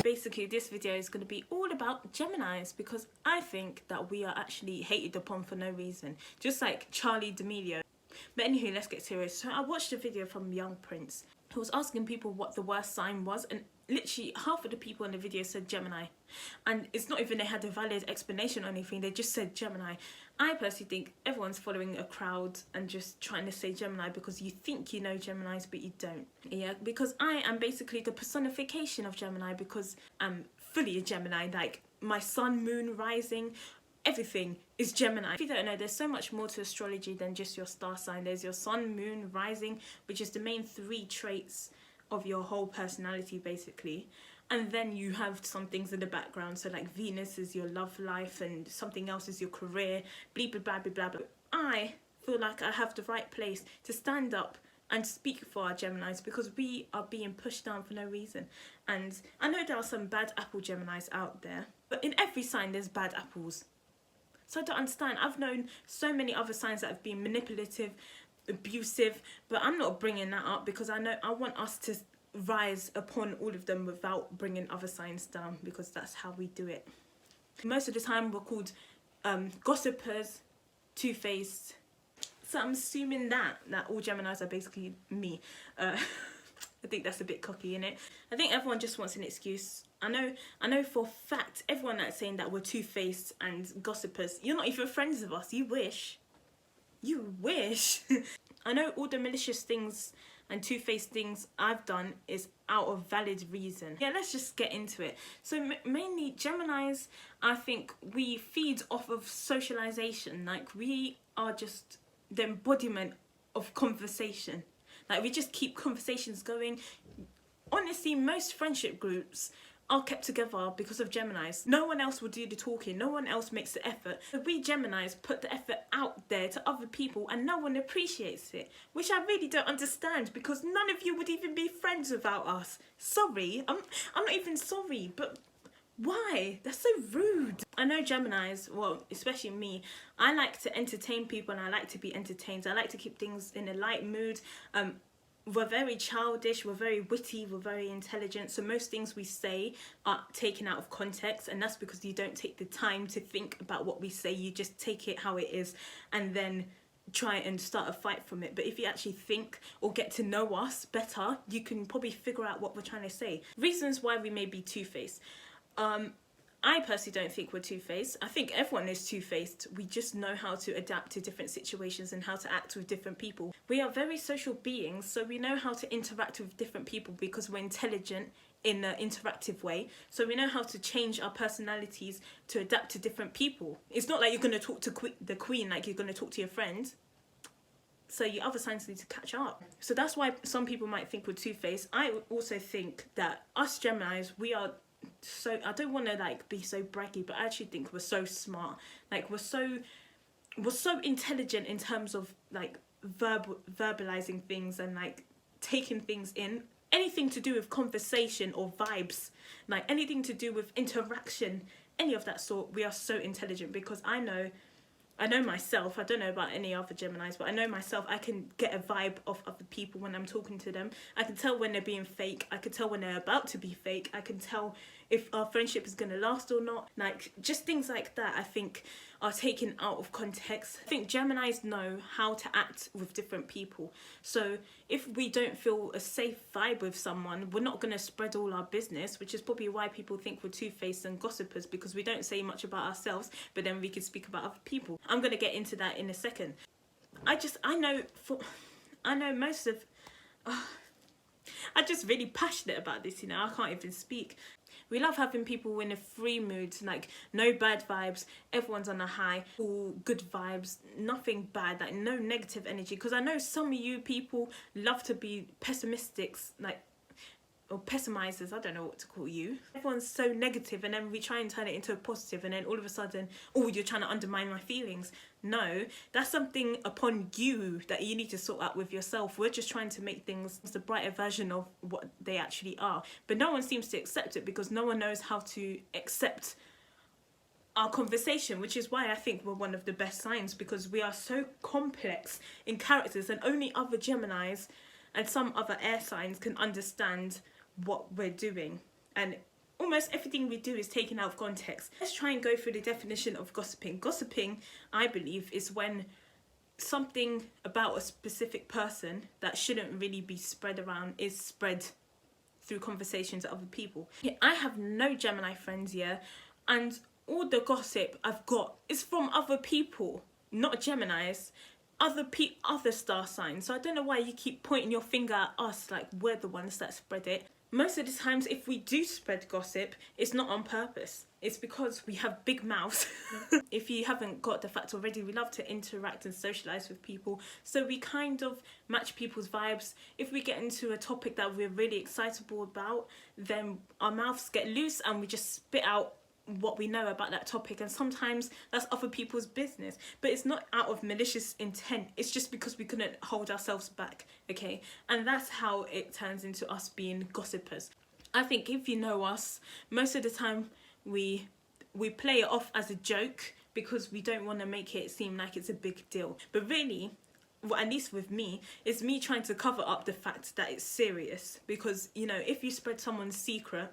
Basically, this video is going to be all about Geminis because I think that we are actually hated upon for no reason, just like Charlie D'Amelio. But anywho, let's get serious. So I watched a video from Young Prince who was asking people what the worst sign was, and literally half of the people in the video said Gemini. And it's not even they had a valid explanation or anything, they just said Gemini. I personally think everyone's following a crowd and just trying to say Gemini because you think you know Geminis but you don't. Yeah, because I am basically the personification of Gemini because I'm fully a Gemini. Like my sun, moon, rising, everything is Gemini. If you don't know, there's so much more to astrology than just your star sign. There's your sun, moon, rising, which is the main 3 traits of your whole personality basically. And then you have some things in the background, so like Venus is your love life and something else is your career, blah blah blah blah blah. But I feel like I have the right place to stand up and speak for our Geminis because we are being pushed down for no reason. And I know there are some bad apple Geminis out there, but in every sign there's bad apples. So I don't understand. I've known so many other signs that have been manipulative, abusive, but I'm not bringing that up because I know I want us to rise upon all of them without bringing other signs down because that's how we do it. Most of the time we're called gossipers, two-faced. So I'm assuming that all Geminis are basically me. I think that's a bit cocky, innit? I think everyone just wants an excuse. I know for a fact, everyone that's saying that we're two-faced and gossipers, you're not even friends with us. You wish. You wish. I know all the malicious things and two-faced things I've done is out of valid reason. Yeah, let's just get into it. So mainly Geminis, I think we feed off of socialization. Like we are just the embodiment of conversation. Like we just keep conversations going. Honestly, most friendship groups are kept together because of Geminis. No one else will do the talking, no one else makes the effort. So we Geminis put the effort out there to other people and no one appreciates it, which I really don't understand because none of you would even be friends without us. Sorry, I'm not even sorry, but why? That's so rude. I know Geminis, well, especially me, I like to entertain people and I like to be entertained. I like to keep things in a light mood. We're very childish, we're very witty, we're very intelligent, so most things we say are taken out of context, and that's because you don't take the time to think about what we say. You just take it how it is and then try and start a fight from it. But if you actually think or get to know us better, you can probably figure out what we're trying to say. Reasons why we may be two-faced. I personally don't think we're two-faced. I think everyone is two-faced. We just know how to adapt to different situations and how to act with different people. We are very social beings, so we know how to interact with different people because we're intelligent in an interactive way. So we know how to change our personalities to adapt to different people. It's not like you're going to talk to the queen like you're going to talk to your friend. So your other signs need to catch up. So that's why some people might think we're two-faced. I also think that us Geminis, we are so, I don't want to like be so braggy, but I actually think we're so smart. Like we're so intelligent in terms of like verbalizing things and like taking things in. Anything to do with conversation or vibes, like anything to do with interaction, any of that sort, we are so intelligent because I know myself. I don't know about any other Geminis, but I know myself. I can get a vibe of other people when I'm talking to them. I can tell when they're being fake. I can tell when they're about to be fake. I can tell if our friendship is going to last or not. Like, just things like that, I think, are taken out of context. I think Geminis know how to act with different people. So if we don't feel a safe vibe with someone, we're not going to spread all our business, which is probably why people think we're two-faced and gossipers, because we don't say much about ourselves, but then we can speak about other people. I'm going to get into that in a second. I'm just really passionate about this, you know. I can't even speak. We love having people in a free mood, like no bad vibes, everyone's on a high, all good vibes, nothing bad, like no negative energy. Because I know some of you people love to be pessimistics, like, or pessimizers, I don't know what to call you. Everyone's so negative and then we try and turn it into a positive and then all of a sudden, oh, you're trying to undermine my feelings. No, that's something upon you that you need to sort out with yourself. We're just trying to make things the brighter version of what they actually are. But no one seems to accept it because no one knows how to accept our conversation, which is why I think we're one of the best signs, because we are so complex in characters and only other Geminis and some other air signs can understand what we're doing. And almost everything we do is taken out of context. Let's try and go through the definition of gossiping. Gossiping, I believe, is when something about a specific person that shouldn't really be spread around is spread through conversations with other people. Yeah, I have no Gemini friends, yeah, and all the gossip I've got is from other people, not Geminis, other star signs. So I don't know why you keep pointing your finger at us like we're the ones that spread it. Most of the times if we do spread gossip, it's not on purpose. It's because we have big mouths. If you haven't got the fact already, we love to interact and socialise with people. So we kind of match people's vibes. If we get into a topic that we're really excitable about, then our mouths get loose and we just spit out what we know about that topic, and sometimes that's other people's business, but it's not out of malicious intent. It's just because we couldn't hold ourselves back, okay? And that's how it turns into us being gossipers. I think if you know us, most of the time we play it off as a joke because we don't want to make it seem like it's a big deal, but really, well, at least with me, it's me trying to cover up the fact that it's serious. Because, you know, if you spread someone's secret,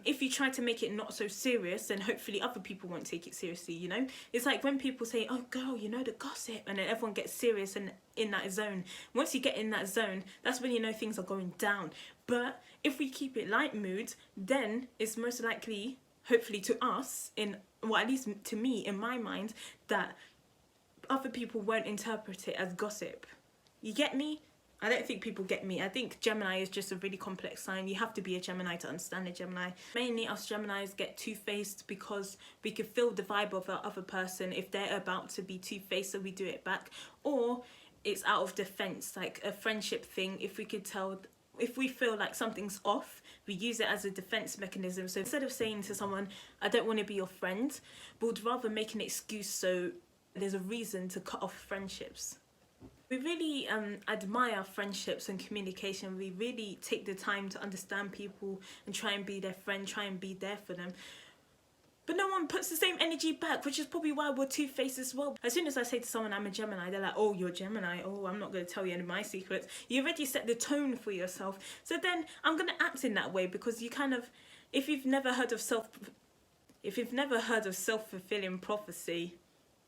if you try to make it not so serious, then hopefully other people won't take it seriously, you know? It's like when people say, oh girl, you know the gossip, and then everyone gets serious and in that zone. Once you get in that zone, that's when you know things are going down. But if we keep it light mood, then it's most likely, hopefully to us, well, at least to me, in my mind, that other people won't interpret it as gossip. You get me? I don't think people get me. I think Gemini is just a really complex sign. You have to be a Gemini to understand a Gemini. Mainly us Geminis get two-faced because we can feel the vibe of the other person if they're about to be two-faced, so we do it back. Or it's out of defense, like a friendship thing. If we feel like something's off, we use it as a defense mechanism. So instead of saying to someone, I don't want to be your friend, we'd rather make an excuse so there's a reason to cut off friendships. We really admire friendships and communication. We really take the time to understand people and try and be their friend, try and be there for them. But no one puts the same energy back, which is probably why we're two-faced as well. As soon as I say to someone I'm a Gemini, they're like, oh, you're Gemini. Oh, I'm not going to tell you any of my secrets. You already set the tone for yourself. So then I'm going to act in that way because you kind of, if you've never heard of self-fulfilling prophecy,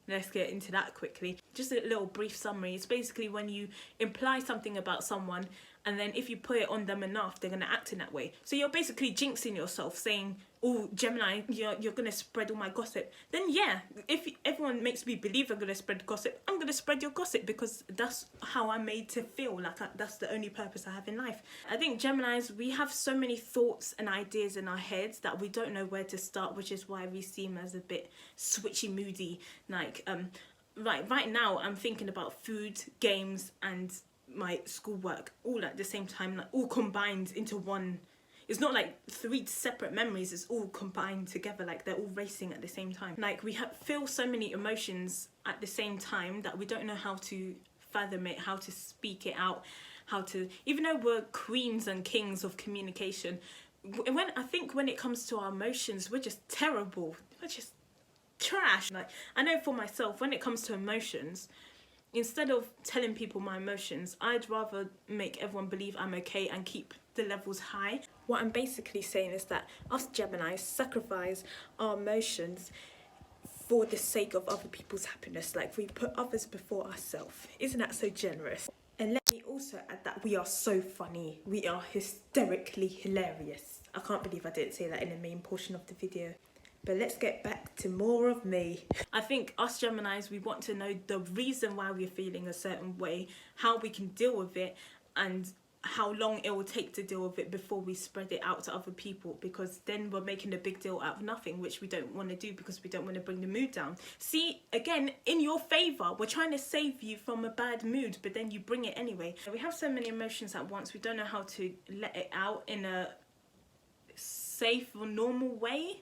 let's get into that quickly. Just a little brief summary. It's basically when you imply something about someone and then if you put it on them enough, they're going to act in that way. So you're basically jinxing yourself, saying, oh, Gemini, you're going to spread all my gossip. Then yeah, if everyone makes me believe I'm going to spread gossip, I'm going to spread your gossip because that's how I'm made to feel. Like that's the only purpose I have in life. I think Geminis, we have so many thoughts and ideas in our heads that we don't know where to start, which is why we seem as a bit switchy moody. Like, right now I'm thinking about food, games and my schoolwork all at the same time, like all combined into one. It's not like three separate memories, it's all combined together, like they're all racing at the same time. Like we feel so many emotions at the same time that we don't know how to fathom it, how to speak it out, even though we're queens and kings of communication, when it comes to our emotions, we're just terrible, we're just trash. Like I know for myself, when it comes to emotions, instead of telling people my emotions, I'd rather make everyone believe I'm okay and keep the levels high. What I'm basically saying is that us Geminis sacrifice our emotions for the sake of other people's happiness. Like we put others before ourselves. Isn't that so generous? And let me also add that we are so funny. We are hysterically hilarious. I can't believe I didn't say that in the main portion of the video. But let's get back to more of me. I think us Geminis, we want to know the reason why we're feeling a certain way, how we can deal with it, and how long it will take to deal with it before we spread it out to other people, because then we're making a big deal out of nothing, which we don't want to do because we don't want to bring the mood down. See, again, in your favour, we're trying to save you from a bad mood, but then you bring it anyway. We have so many emotions at once, we don't know how to let it out in a safe or normal way,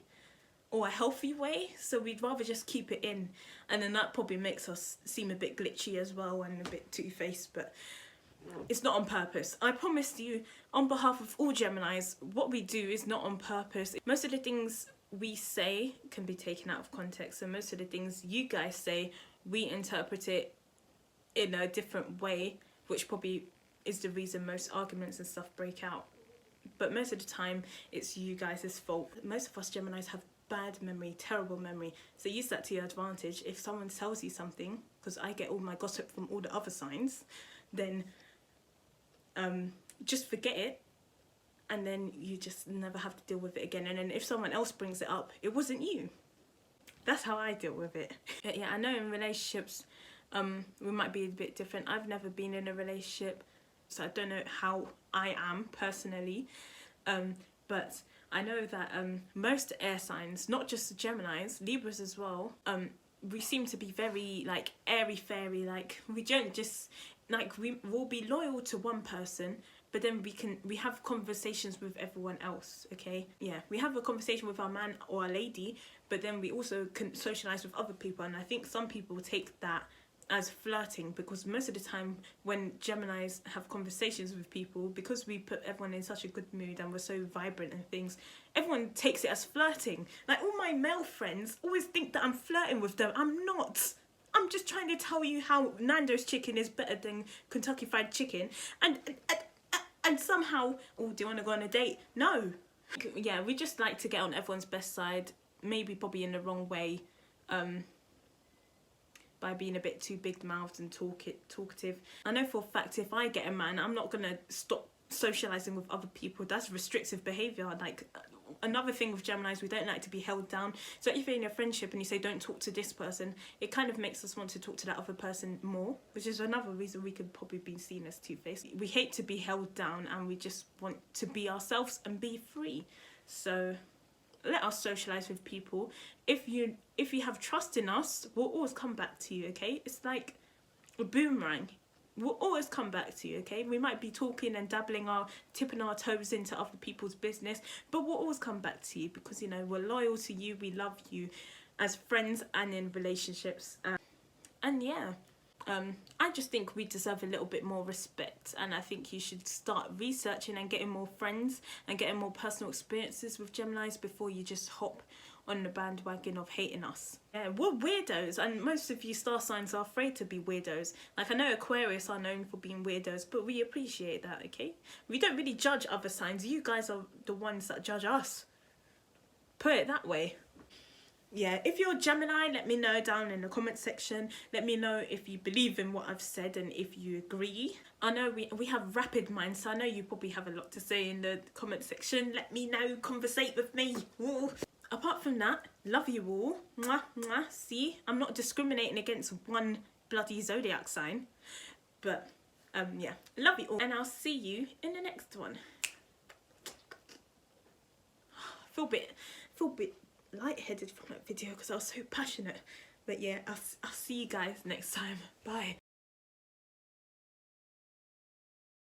or a healthy way, so we'd rather just keep it in, and then that probably makes us seem a bit glitchy as well and a bit two-faced, but it's not on purpose. I promise you, on behalf of all Geminis, what we do is not on purpose. Most of the things we say can be taken out of context, and most of the things you guys say, we interpret it in a different way, which probably is the reason most arguments and stuff break out. But most of the time it's you guys' fault. Most of us Geminis have bad memory, terrible memory, so use that to your advantage. If someone tells you something, because I get all my gossip from all the other signs, then just forget it, and then you just never have to deal with it again. And then if someone else brings it up, it wasn't you. That's how I deal with it. But yeah, I know in relationships we might be a bit different. I've never been in a relationship, so I don't know how I am personally, but I know that most air signs, not just Geminis, Libras as well, we seem to be very like airy fairy. Like we don't just like, we will be loyal to one person, but then we have conversations with everyone else. Okay, yeah, we have a conversation with our man or our lady, but then we also can socialize with other people. And I think some people take that as flirting, because most of the time when Geminis have conversations with people, because we put everyone in such a good mood and we're so vibrant and things, everyone takes it as flirting. Like all my male friends always think that I'm flirting with them. I'm not. I'm just trying to tell you how Nando's chicken is better than Kentucky Fried Chicken, and somehow, oh, do you want to go on a date? No. Yeah, we just like to get on everyone's best side, maybe probably in the wrong way, by being a bit too big-mouthed and talkative. I know for a fact if I get a man, I'm not gonna stop socializing with other people. That's restrictive behavior. Like another thing with Geminis, we don't like to be held down. So if you're in a friendship and you say don't talk to this person, it kind of makes us want to talk to that other person more, which is another reason we could probably be seen as two-faced. We hate to be held down and we just want to be ourselves and be free. So let us socialize with people. If you have trust in us, we'll always come back to you. Okay, it's like a boomerang. We'll always come back to you. Okay, we might be talking and tipping our toes into other people's business, but we'll always come back to you, because you know we're loyal to you. We love you as friends and in relationships. And yeah, I just think we deserve a little bit more respect, and I think you should start researching and getting more friends and getting more personal experiences with Geminis before you just hop on the bandwagon of hating us. Yeah, we're weirdos, and most of you star signs are afraid to be weirdos. Like I know Aquarius are known for being weirdos, but we appreciate that, okay? We don't really judge other signs. You guys are the ones that judge us. Put it that way. Yeah, if you're Gemini, let me know down in the comment section. Let me know if you believe in what I've said and if you agree. I know we have rapid minds, so I know you probably have a lot to say in the comment section. Let me know, conversate with me. Ooh. Apart from that, love you all. Mwah, mwah. See, I'm not discriminating against one bloody zodiac sign. But, yeah, love you all. And I'll see you in the next one. Feel a bit lightheaded from that video because I was so passionate. But yeah, I'll see you guys next time. Bye.